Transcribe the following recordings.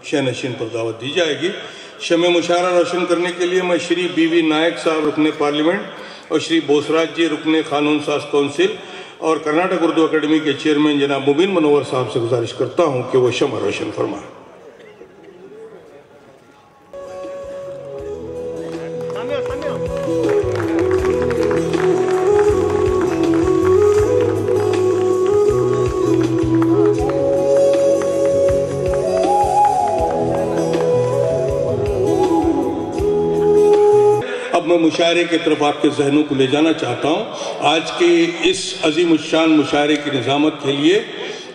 शहनशीन पर दावत दी जाएगी। शमे मुशायरा रोशन करने के लिए मैं श्री BV नायक साहब रुकने पार्लियामेंट और श्री बोसराज जी रुकने कानून साज काउंसिल और कर्नाटक उर्दू अकेडमी के चेयरमैन जनाब मुबीन मनोवर साहब से गुजारिश करता हूं कि वो शमा रोशन फरमाएं। अब मैं मुशायरे की तरफ आपके जहनों को ले जाना चाहता हूँ। आज के इस अजीम उश्शान मुशायरे की निज़ामत के लिए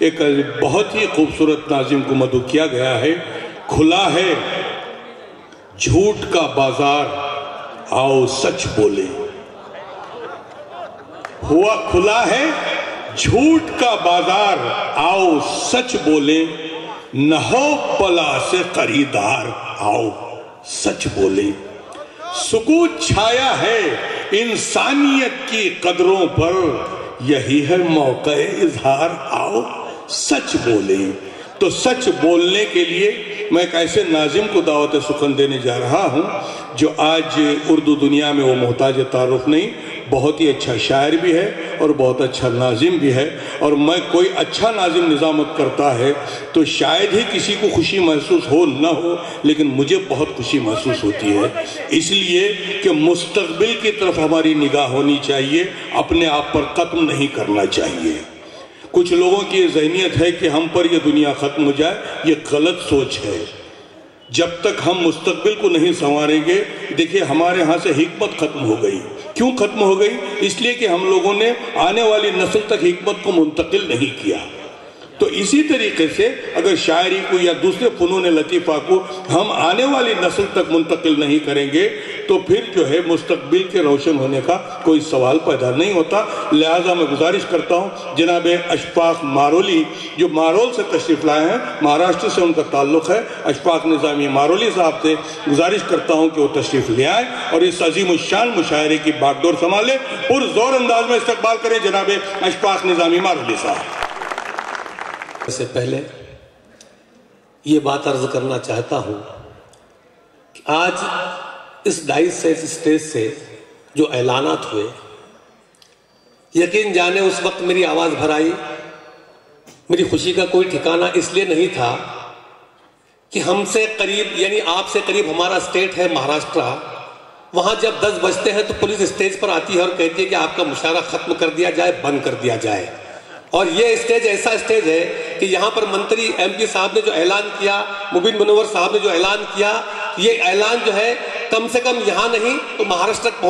एक बहुत ही खूबसूरत नाज़िम को मदऊ किया गया है। खुला है झूठ का बाजार, आओ सच बोले। हुआ खुला है झूठ का बाजार, आओ सच बोले। न हो पला से खरीदार, आओ सच बोले। सुकूत छाया है इंसानियत की कदरों पर, यही है मौका इजहार, आओ सच बोले। तो सच बोलने के लिए मैं एक ऐसे नाजिम को दावत सुखन देने जा रहा हूं जो आज उर्दू दुनिया में वो मोहताज तारुफ नहीं, बहुत ही अच्छा शायर भी है और बहुत अच्छा नाजिम भी है। और मैं कोई अच्छा नाजिम निज़ामत करता है तो शायद ही किसी को खुशी महसूस हो ना हो, लेकिन मुझे बहुत खुशी महसूस होती है, इसलिए कि मुस्तकबिल की तरफ हमारी निगाह होनी चाहिए, अपने आप पर ख़त्म नहीं करना चाहिए। कुछ लोगों की ये ज़हनियत है कि हम पर यह दुनिया ख़त्म हो जाए, ये गलत सोच है। जब तक हम मुस्तकबिल को नहीं संवारेंगे, देखिए हमारे यहाँ से हिकमत ख़त्म हो गई। क्यों ख़त्म हो गई? इसलिए कि हम लोगों ने आने वाली नस्ल तक हिकमत को मुंतकिल नहीं किया। तो इसी तरीके से अगर शायरी को या दूसरे फ़नून लतीफ़ा को हम आने वाली नस्ल तक मुंतकिल नहीं करेंगे तो फिर जो है मुस्तकबिल के रोशन होने का कोई सवाल पैदा नहीं होता। लिहाजा मैं गुजारिश करता हूँ जनाब अशफाक मारोली जो मारोल से तशरीफ़ लाए हैं, महाराष्ट्र से उनका ताल्लुक़ है, अशफाक निज़ामी मारोली साहब से गुजारिश करता हूँ कि वो तशरीफ़ ले आए और इस अजीम उश्शान मुशायरे की बागडोर संभालें। पुरज़ोर अंदाज में इस्तकबाल करें जनाब अशफाक निज़ामी मारोली साहब। इससे पहले ये बात अर्ज करना चाहता हूं कि आज इस डाइस से, इस स्टेज से जो ऐलानात हुए, यकीन जाने उस वक्त मेरी आवाज़ भर आई। मेरी खुशी का कोई ठिकाना इसलिए नहीं था कि हमसे करीब यानी आपसे करीब हमारा स्टेट है महाराष्ट्र। वहां जब 10 बजते हैं तो पुलिस स्टेज पर आती है और कहती है कि आपका मुशायरा खत्म कर दिया जाए, बंद कर दिया जाए। और ये स्टेज ऐसा स्टेज है कि यहाँ पर मंत्री MP साहब ने जो ऐलान किया, मुबीन मनोवर साहब ने जो ऐलान किया, ये ऐलान जो है कम से कम यहाँ नहीं तो महाराष्ट्र तक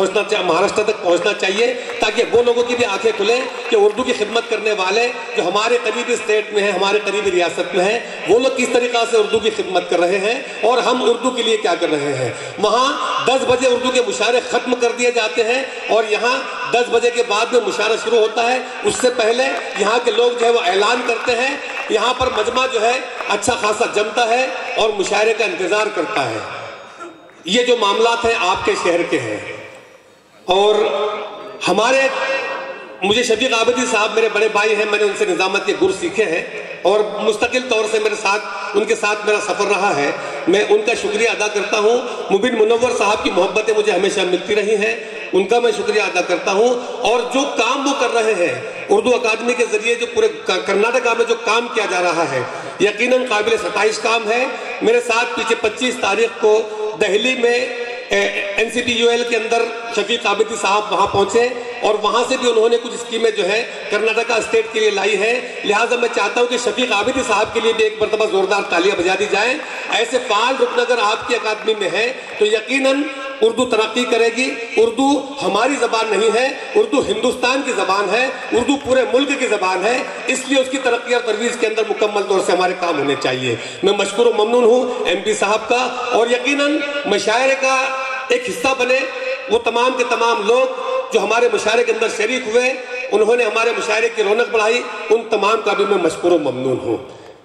पहुँचना चाहिए ताकि वो लोगों की भी आंखें खुलें कि उर्दू की खिदमत करने वाले जो हमारे करीबी स्टेट में है, हमारे करीबी रियासत में है, वो लोग किस तरीक़ा से उर्दू की खिदमत कर रहे हैं और हम उर्दू के लिए क्या कर रहे हैं। वहाँ 10 बजे उर्दू के मुशायरे ख़त्म कर दिए जाते हैं और यहाँ 10 बजे के बाद में मुशायरा शुरू होता है। उससे पहले यहाँ के लोग जो है वो ऐलान करते हैं, यहाँ पर मजमा जो है अच्छा खासा जमता है और मुशायरे का इंतज़ार करता है। ये जो मामलात हैं आपके शहर के हैं और हमारे मुझे शफीक आबिदी साहब मेरे बड़े भाई हैं, मैंने उनसे निज़ामत के गुर सीखे हैं और मुस्तकिल तौर से उनके साथ मेरा सफ़र रहा है। मैं उनका शुक्रिया अदा करता हूँ। मुबीन मुनव्वर साहब की मोहब्बतें मुझे हमेशा मिलती रही हैं, उनका मैं शुक्रिया अदा करता हूँ। और जो काम वो कर रहे हैं उर्दू अकादमी के जरिए, जो पूरे कर्नाटका में जो काम किया जा रहा है, यकीनन काबिल सताइश काम है। मेरे साथ पीछे 25 तारीख को दिल्ली में NCTUL के अंदर शफीक आबिदी साहब वहां पहुंचे और वहां से भी उन्होंने कुछ स्कीमें जो है कर्नाटका स्टेट के लिए लाई है। लिहाजा मैं चाहता हूं कि शफीक आबिदी साहब के लिए भी एक मरतबा जोरदार तालियां बजा दी जाए। ऐसे फाल रुकन अगर आपकी अकादमी में है तो यकीनन उर्दू तरक्की करेगी। उर्दू हमारी जबान नहीं है, उर्दू हिंदुस्तान की जबान है, उर्दू पूरे मुल्क की जबान है, इसलिए उसकी तरक्की और तरवीज के अंदर मुकम्मल तौर से हमारे काम होने चाहिए। मैं मशकूर व ममनून हूँ MP साहब का और यकीनन मुशायरे का एक हिस्सा बने वो तमाम के तमाम लोग जो हमारे मुशायरे के अंदर शरीक हुए, उन्होंने हमारे मुशायरे की रौनक बढ़ाई, उन तमाम का भी मैं मशकूर व ममनून हूँ।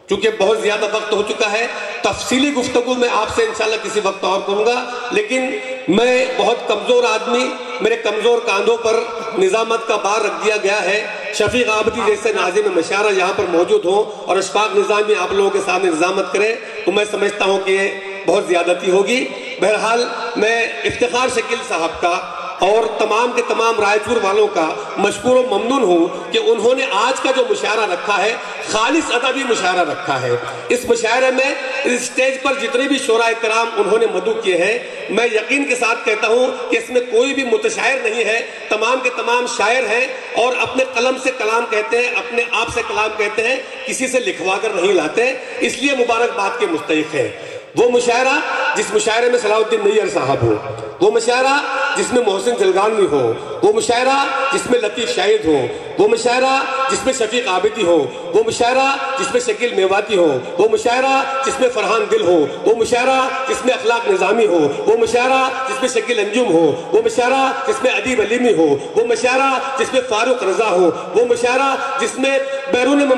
क्योंकि बहुत ज़्यादा वक्त हो चुका है, तफसीली गुफ्तगू मैं आपसे इंशाल्लाह किसी वक्त और करूँगा, लेकिन मैं बहुत कमज़ोर आदमी, मेरे कमज़ोर कांधों पर निज़ामत का भार रख दिया गया है। शफीक आबदी जैसे नाज़िम मशारा यहाँ पर मौजूद हो और अशफाक निज़ामी आप लोगों के सामने निज़ामत करे तो मैं समझता हूँ कि ये बहुत ज़्यादती होगी। बहरहाल मैं इफ्तिखार शकील साहब का और तमाम के तमाम रायपुर वालों का मशकूर व ममनून हूँ कि उन्होंने आज का जो मुशायरा रखा है खालिस अदबी मुशायरा रखा है। इस मुशायरे में इस स्टेज पर जितने भी शोरा कराम उन्होंने मदू किए हैं, मैं यकीन के साथ कहता हूँ कि इसमें कोई भी मुतशायर नहीं है, तमाम के तमाम शायर हैं और अपने कलम से कलाम कहते हैं, अपने आप से कलाम कहते हैं, किसी से लिखवा कर नहीं लाते, इसलिए मुबारकबाद के मुस्तहिक है। वो मुशायरा जिस मुशायरे में सलाउद्दीन नैयर साहब हो, वो मुशायरा जिसमें मोहसिन जलगानवी हो, वो मुशायरा जिसमें लतीफ़ शाहिद हो, वो मुशायरा जिसमें शफीक आबिदी हो, वो मुशायरा जिसमें शकील मेवाती हो, वो मुशायरा जिसमें फरहान दिल हो, वो मुशायरा जिसमें अखलाक निज़ामी हो, वो मुशायरा जिसमें शकील अंजुम हो, वो मुशायरा जिसमें अदीब अलीमी हो, वो मुशायरा जिसमें फारूक रजा हो, वो मुशायरा जिसमें बैरून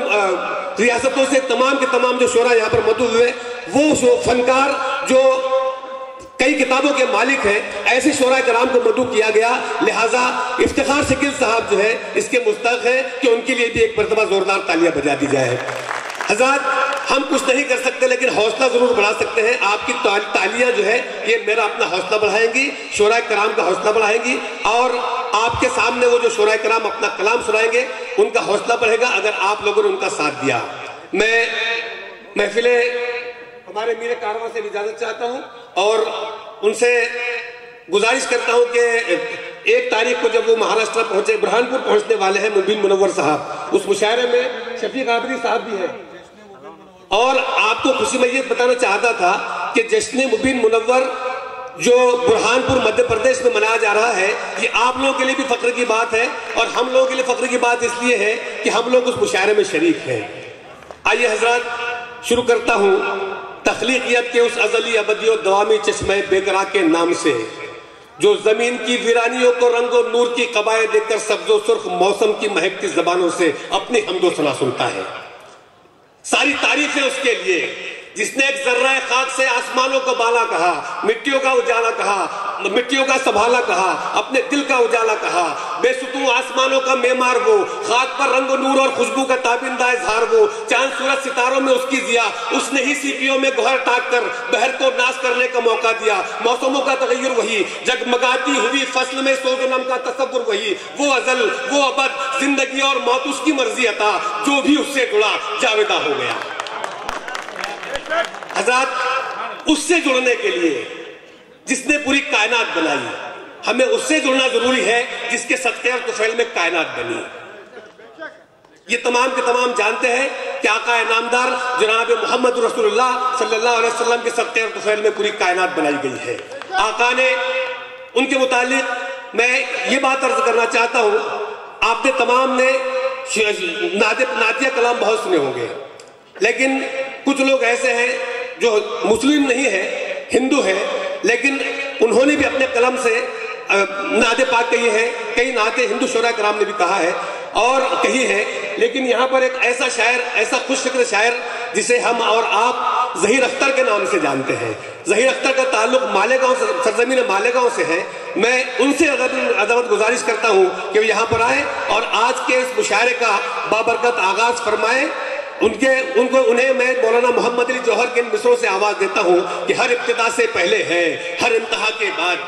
रियासतों से तमाम के तमाम जो शोरा यहाँ पर मौजूद हुए, वो फनकार जो कई किताबों के मालिक हैं, ऐसे शोरा कराम को मदू किया गया। लिहाजा इफ्तिखार शकील साहब जो है इसके मुस्तहक है कि उनके लिए भी एक मरतबा जोरदार तालियां बजा दी जाए। हज़रात, हम कुछ नहीं कर सकते लेकिन हौसला जरूर बढ़ा सकते हैं। आपकी तालियां जो है ये मेरा अपना हौसला बढ़ाएंगी, शोरा कराम का हौसला बढ़ाएंगी और आपके सामने वो जो शोरा कराम अपना कलाम सुनाएंगे उनका हौसला बढ़ेगा अगर आप लोगों ने उनका साथ दिया। मैं महफिले हमारे मीर कारवां से इजाजत चाहता हूं और उनसे गुजारिश करता हूं कि 1 तारीख को जब वो महाराष्ट्र पहुंचे, बुरहानपुर पहुंचने वाले हैं मुबीन मुनव्वर साहब, उस मुशायरे में शफीक आबदी साहब भी हैं और आपको खुशी में ये बताना चाहता था कि जश्न मुबीन मुनव्वर जो बुरहानपुर मध्य प्रदेश में मनाया जा रहा है, ये आप लोगों के लिए भी फख्र की बात है और हम लोगों के लिए फख्र की बात इसलिए है कि हम लोग उस मुशायरे में शरीक हैं। आइए हजरत, शुरू करता हूं तख्लीकियत के उस अजली अबदी दवामी चश्मे बेकरा के नाम से, जो जमीन की वीरानियों को रंगो नूर की कबाए देकर सब्जो सुर्ख मौसम की महकती जबानों से अपनी हमदो सना सुनता है। सारी तारीफें उसके लिए जिसने एक जर्रा खाक से आसमानों को बाला कहा, मिट्टियों का उजाला कहा, मिट्टियों का संभाला कहा, अपने दिल का उजाला कहा, बेसुतू आसमानों का मेमार वो, खाक पर रंग नूर और खुशबू का ताबिंदा इजहार वो, चांद सूरज सितारों में उसकी जिया, उसने ही सीपियों में गोहर टाक कर बहर को नाश करने का मौका दिया। मौसमों का तगय्युर वही, जगमगाती हुई फसल में सोजनम का तसव्वुर वही, वो अजल वो अबद, जिंदगी और मौत उसकी मर्जी अता, जो भी उससे जुड़ा जावेदा हो गया। हज़रात, उससे जुड़ने के लिए जिसने पूरी कायनात बनाई, हमें उससे जुड़ना जरूरी है जिसके सदक़े और तुफ़ैल में कायनात बनी। ये तमाम के तमाम जानते हैं कि आका नामदार जनाब मोहम्मद रसूलुल्लाह सल्लल्लाहु अलैहि वसल्लम के सदक़े और तुफ़ैल में पूरी कायनात बनाई गई है। आका ने उनके मुतालिक मैं ये बात अर्ज करना चाहता हूँ, आपने तमाम ने नातिया कलाम बहुत सुने होंगे, लेकिन कुछ लोग ऐसे हैं जो मुस्लिम नहीं है, हिंदू है, लेकिन उन्होंने भी अपने कलम से नाते पाक कही है, कई नाते हिंदू शोरा कराम ने भी कहा है और कही है। लेकिन यहाँ पर एक ऐसा शायर, ऐसा खुशशिक्र शायर जिसे हम और आप ज़हीर अख्तर के नाम से जानते हैं। ज़हीर अख्तर का ताल्लुक मालेगांव से, सरजमीन मालेगांव से है। मैं उनसे अदब गुजारिश करता हूँ कि वो यहाँ पर आए और आज के इस मुशायरे का बाबरकत आगाज फरमाए। उन्हें मैं मौलाना मोहम्मद अली जौहर के मिसरों से आवाज देता हूँ कि हर इब्तिदा से पहले है, हर इंतहा के बाद,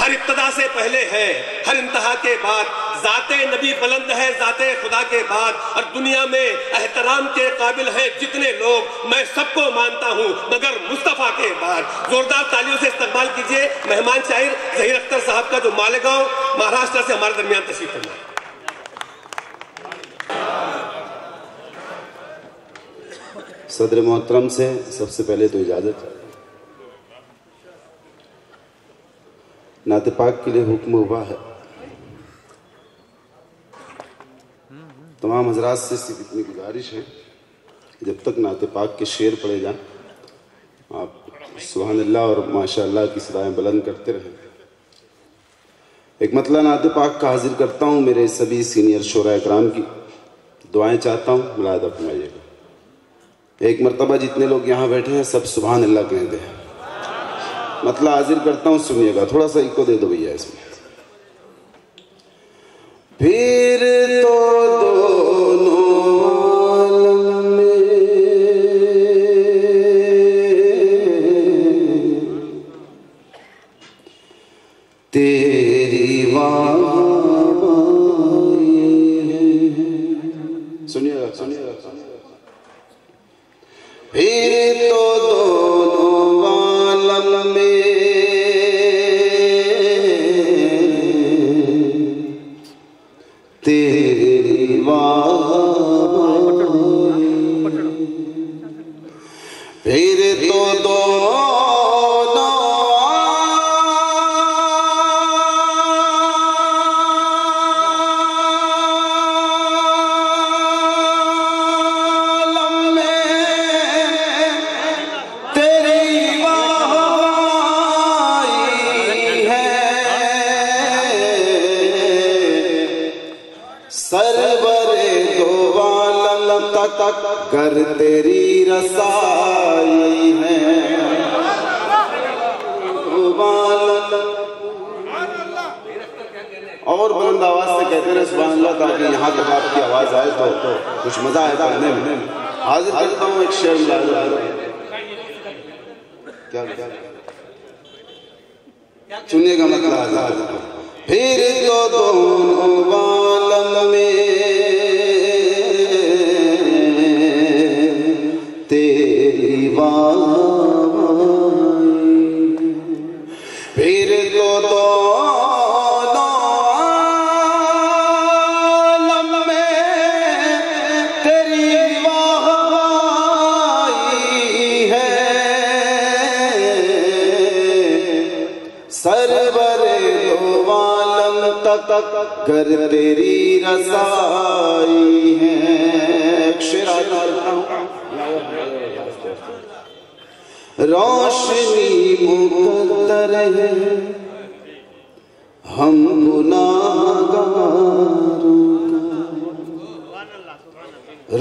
हर इब्तिदा से पहले है, हर इंतहा के बाद, जाते नबी बुलंद है जाते खुदा के बाद, और दुनिया में एहतराम के काबिल है जितने लोग, मैं सबको मानता हूँ मगर मुस्तफा के बाद। जोरदार तालियों से इस्तकबाल कीजिए मेहमान शायर ज़हीर अख्तर साहब का, जो मालेगांव महाराष्ट्र से हमारे दरमियान तशरीफ फरमा। सदर मोहतरम से सबसे पहले तो इजाज़त, नाते पाक के लिए हुक्म हुआ है। तमाम हजरात से सिर्फ इतनी गुजारिश है कि जब तक नाते पाक के शेर पढ़े जाएं आप सुभान अल्लाह और माशाअल्लाह की सदाएं बुलंद करते रहें। एक मतला नाते पाक का हाजिर करता हूँ, मेरे सभी सीनियर शोरा इकराम की दुआएं चाहता हूँ, मुलाहिदा फरमाइएगा। एक मरतबा जितने लोग यहाँ बैठे हैं सब सुभान अल्लाह कह दें। मतलब हाजिर करता हूँ, सुनिएगा, थोड़ा सा इको दे दो भैया इसमें। फिर तो तो दोनों आलम में तेरी वाहवाई है, सरवरे दो आलम तक कर तेरी रसाई है। और बुलंद आवाज से कहते रहे सुभान अल्लाह, ताकि यहाँ तक आपकी आवाज आए तो कुछ मजा आए पढ़ने में। हाजिर करता हूँ एक शेर क्या सुनिएगा मतलब। फिर तो दोनों आलम में तेरी वाहवाई, फिर तो दोनों आलम में तेरी वाहवाई है, सरवरे दो आलम तक कर तेरी रसाई है। रोशनी मुकद्दर है हम गुनाहगारों का,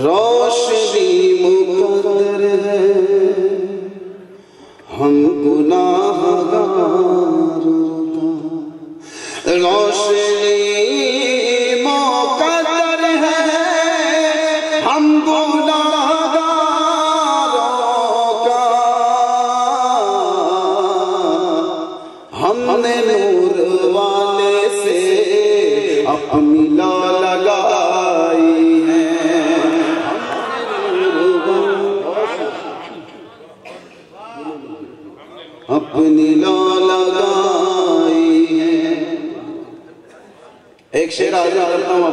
रोशनी मुकद्दर है हम गुनाहगारों का, रोशनी मुकद्दर है हम गुनाहगारों का, हमने नूर वाले से अपनी लौ लगाई है, अपनी लौ लगाई है। एक शेर आज करता हूँ,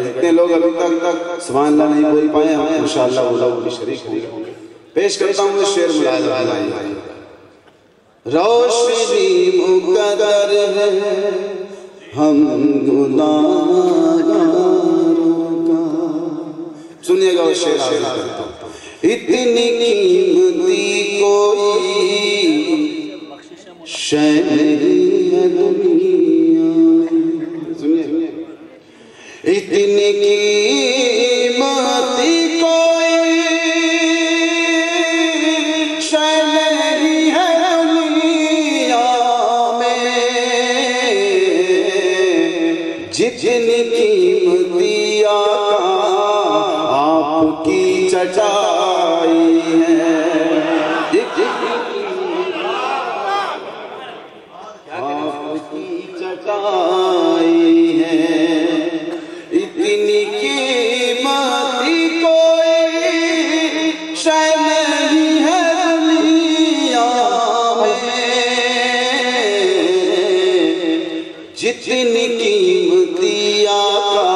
जितने लोग अभी तक सुभान अल्लाह नहीं बोल पाए हैं इंशाअल्लाह वो लोग भी शरीक होंगे। पेश करता हूँ शेर मुलाहिजा। रोशनी मुकद्दर है हम गुनाहगारों का, सुनिएगा वो शेर आज करता हूँ। इतनी कीमती कोई शय नहीं है दुनिया, इतनी कीमती कोई शय नहीं है दुनिया में, जितनी कीमती आका आपकी चटाई है, आपकी चटाई है, इतनी कीमती कोई शय नहीं है दुनिया में, जितनी कीमती आका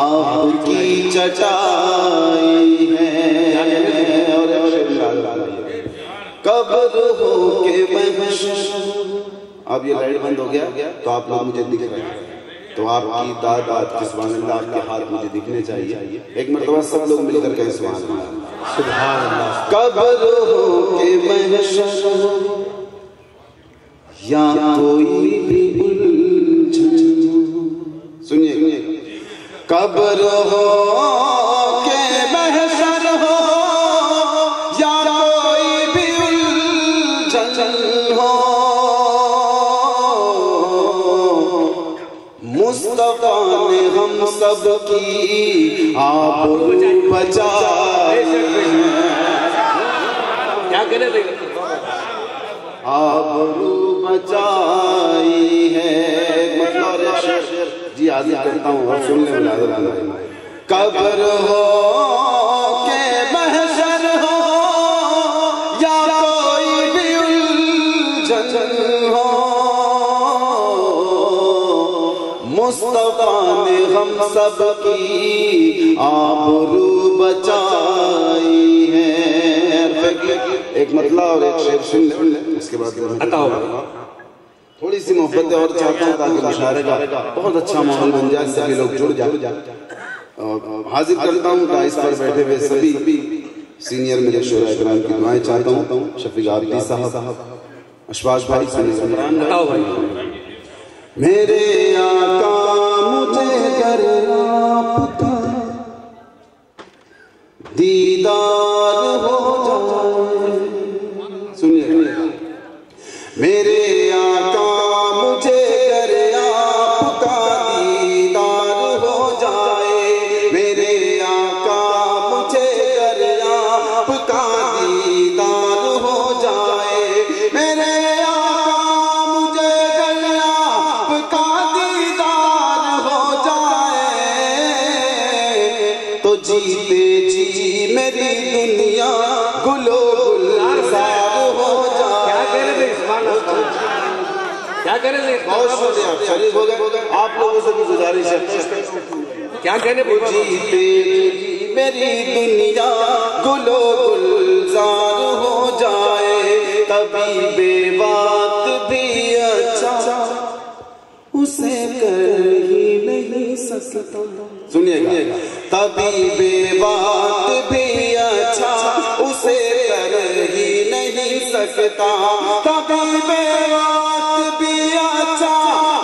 आपकी चटाई है। कब्र हो के महशर, अब ये लाइट बंद हो गया तो आप लोग मुझे दिख रहे हैं, तो आपकी दाद के सुभान अल्लाह आपके हाथ मुझे दिखने चाहिए। एक मरतबा सब लोग मिलकर कहें सुभान अल्लाह। सुभान अल्लाह। कब्र हो के महशर या कोई भी उलझन, सुनिए, कब्र हो के महशर हो या कोई भी उलझन हो, मुस्तफा ने हम सब की आबरू बचाई, क्या कहने थे, आबरू बचाई है। मतलब जी हाजिर करता हूँ और सुन ले। कब्र हो के महशर हो या कोई भी उलझन हो, मुस्तफा ने हम सब की आबरू बचाई है। कि एक मतला और एक शेर सुन ले, उसके बाद थोड़ी सी मोहब्बत और चाहता हूँ ताकि मुशायरे का बहुत अच्छा माहौल बन जाए, सभी लोग जुड़ जाए। हाजिर करता हूँ डाइस पर बैठे हुए सभी सीनियर मेरे शोरा इकराम की दुआएं चाहता हूँ। शफीक आबदी साहब, अशफाक भाई, मेरे आका मुझे कर आपका दीदार हो जाए, सुनिए, मेरे आका मुझे कर आपका दीदार हो जाए, मेरे आका मुझे कर आपका दीदार हो जाए, मेरे आका मुझे कर आपका दीदार हो जाए, तो जीते जी मेरी दुनिया गुलो गुलजार हो जाए। क्या कह रहे थे? बहुत शुक्रिया, शरीफ हो गए। आप लोगों से भी गुजारिश है, क्या कहने? जीते जी मेरी दुनिया गुलो गुलजार हो जाए, तभी बेबात भी अच्छा उसे कर ही नहीं सकता। सुनिएगा, तभी बेबात भी अच्छा उसे कर ही नहीं सकता, तभी बेबात भी अच्छा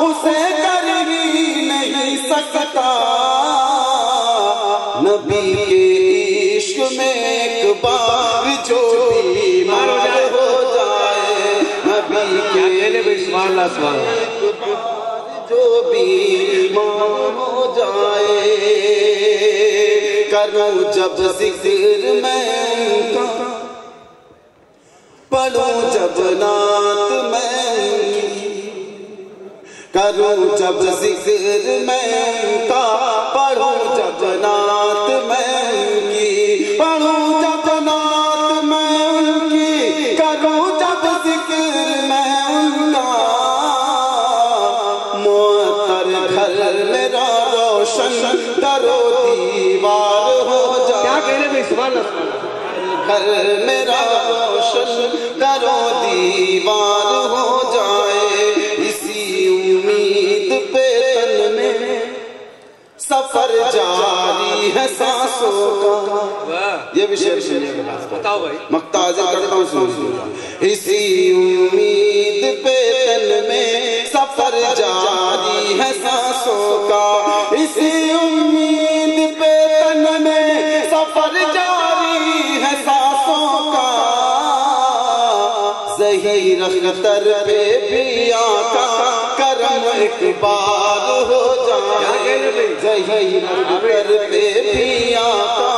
उसे कर ही नहीं सकता। नबी के इश्क में एक बार जो बीमार हो जाए, नबी के एक बार जो बीमार हो जाए, करूं जब जिक्र मैं उनका, पढ़ूं जब नात मैं उनकी, करूं जब जिक्र मैं उनका, पढ़ूं जब नात मैं उनकी, पढ़ूं जब नात मैं उनकी, करूं जब जिक्र मैं उनका, घर मेरा रोशन दरो दीवार हो जाए। क्या कह रहे हैं? घर मेरा रोशन दरो दीवार हो जाए, इसी उम्मीद पे तन में सफर जारी है सांसों का। ये विषय बताओ भाई, मक्ताज़ करता हूँ, सुनिए। इसी उम्मीद पे तन में सफर जारी है सांसों का, इसी उम्मीद पे तन में सफर जारी है सांसों का, ज़हीर अख्तर पे भी आका करम एक बार हो जाए, ज़हीर अख्तर पे भी आका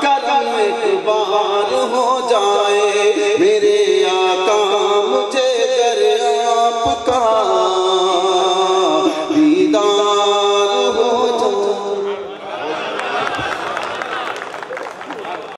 करम एक बार हो जाए, मेरे